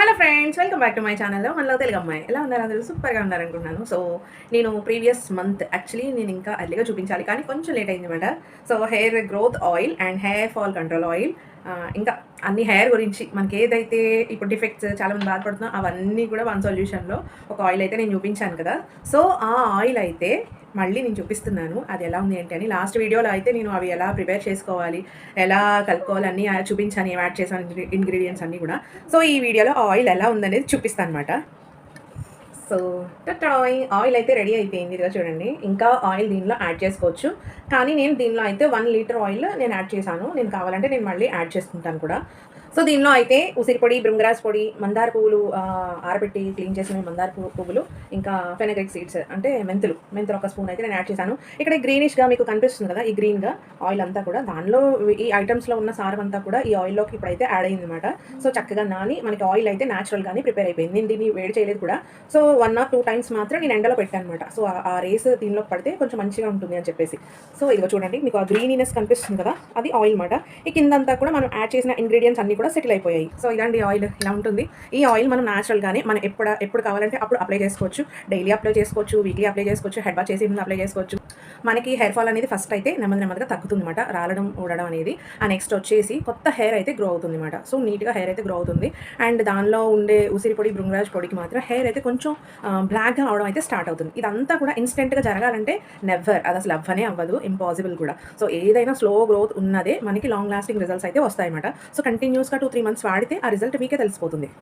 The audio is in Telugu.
Hello friends, welcome back to my ఛానల్లో మనలో తెలుగు అమ్మాయి. ఎలా ఉన్నారు అందరూ? సూపర్గా ఉన్నారనుకుంటున్నాను. సో నేను ప్రీవియస్ మంత్ యాక్చువల్లీ నేను ఇంకా ఎర్లీగా చూపించాలి కానీ కొంచెం లేట్ అయిందన్నమాట. So hair growth oil and hair fall control oil, ఇంకా అన్ని హెయిర్ గురించి మనకి ఏదైతే ఇప్పుడు డిఫెక్ట్స్ చాలామంది బాధపడుతున్నాం అవన్నీ కూడా వన్ సొల్యూషన్లో ఒక ఆయిల్ అయితే నేను చూపించాను కదా. సో ఆ ఆయిల్ అయితే మళ్ళీ నేను చూపిస్తున్నాను అది ఎలా ఉంది ఏంటి అని. లాస్ట్ వీడియోలో అయితే నేను అవి ఎలా ప్రిపేర్ చేసుకోవాలి, ఎలా కలుపుకోవాలి అన్నీ చూపించాను, ఏం యాడ్ చేశాను ఇంగ్రీడియంట్స్ అన్నీ కూడా. సో ఈ వీడియోలో ఆయిల్ ఎలా ఉందనేది చూపిస్తాను అనమాట. సో టటాయ్ ఆయిల్ అయితే రెడీ అయిపోయింది. ఇదిగో చూడండి, ఇంకా ఆయిల్ దీనిలో యాడ్ చేసుకోవచ్చు. కానీ నేను దీనిలో అయితే 1 లీటర్ ఆయిల్ నేను యాడ్ చేశాను. నేను కావాలంటే నేను మళ్ళీ యాడ్ చేసుకుంటాను కూడా. సో దీనిలో అయితే ఉసిరి పొడి, భృంగరాజ్ పొడి, మందార పువ్వులు ఆరబెట్టి క్లీన్ చేసిన మందార పువ్వులు, ఇంకా ఫెనగ్రిక్ సీడ్స్ అంటే మెంతులు ఒక స్పూన్ అయితే నేను యాడ్ చేశాను. ఇక్కడ గ్రీనిష్గా మీకు కనిపిస్తుంది కదా, ఈ గ్రీన్గా ఆయిల్ అంతా కూడా దానిలో ఈ ఐటమ్స్లో ఉన్న సారం అంతా కూడా ఈ ఆయిల్లోకి ఇప్పుడైతే యాడ్ అయింది అనమాట. సో చక్కగా నాని మనకి ఆయిల్ అయితే న్యాచురల్గానే ప్రిపేర్ అయిపోయింది. నేను దీన్ని వేడి చేయలేదు కూడా. సో 1 or 2 టైమ్స్ మాత్రం నేను ఎండలో పెట్టాను అనమాట. సో ఆ రేస్ దీనిలోకి పడితే కొంచెం మంచిగా ఉంటుంది అని చెప్పేసి. సో ఇదిగో చూడండి, మీకు ఆ గ్రీనీనెస్ కనిపిస్తుంది కదా, అది ఆయిల్ అనమాట. ఈ కిందంతా కూడా మనం యాడ్ చేసిన ఇంగ్రీడియంట్స్ అన్ని కూడా సెటిల్ అయిపోయాయి. సో ఇలాంటి ఆయిల్ ఇలా ఉంటుంది. ఈ ఆయిల్ మనం న్యాచురల్గానే మనం ఎప్పుడు కావాలంటే అప్పుడు అప్లై చేసుకోవచ్చు. డైలీ అప్లై చేసుకోవచ్చు, వీక్లీ అప్లై చేసుకోవచ్చు, హెడ్ వాష్ చేసి ముందు అప్లై చేసుకోవచ్చు. మనకి హెయిర్ ఫాల్ అనేది ఫస్ట్ అయితే నెమ్మదిగా తగ్గుతుంది అనమాట, రాలడం ఊడడం అనేది. ఆ నెక్స్ట్ వచ్చేసి కొత్త హెయిర్ అయితే గ్రో అవుతుంది అనమాట. సో నీట్గా హెయిర్ అయితే గ్రో అవుతుంది. అండ్ దానిలో ఉండే ఉసిరి పొడి, భృంగరాజ్ పొడికి మాత్రం హెయిర్ అయితే కొంచెం బ్లాక్గా అవడం అయితే స్టార్ట్ అవుతుంది. ఇదంతా కూడా ఇన్స్టెంట్గా జరగాలంటే నెవర్, అది అసలు అవ్వనే అవ్వదు, ఇంపాసిబుల్ కూడా. సో ఏదైనా స్లో గ్రోత్ ఉన్నదే మనకి లాంగ్ లాస్టింగ్ రిజల్ట్స్ అయితే వస్తాయన్నమాట. సో కంటిన్యూస్గా 2-3 మంత్స్ వాడితే ఆ రిజల్ట్ మీకే తెలిసిపోతుంది.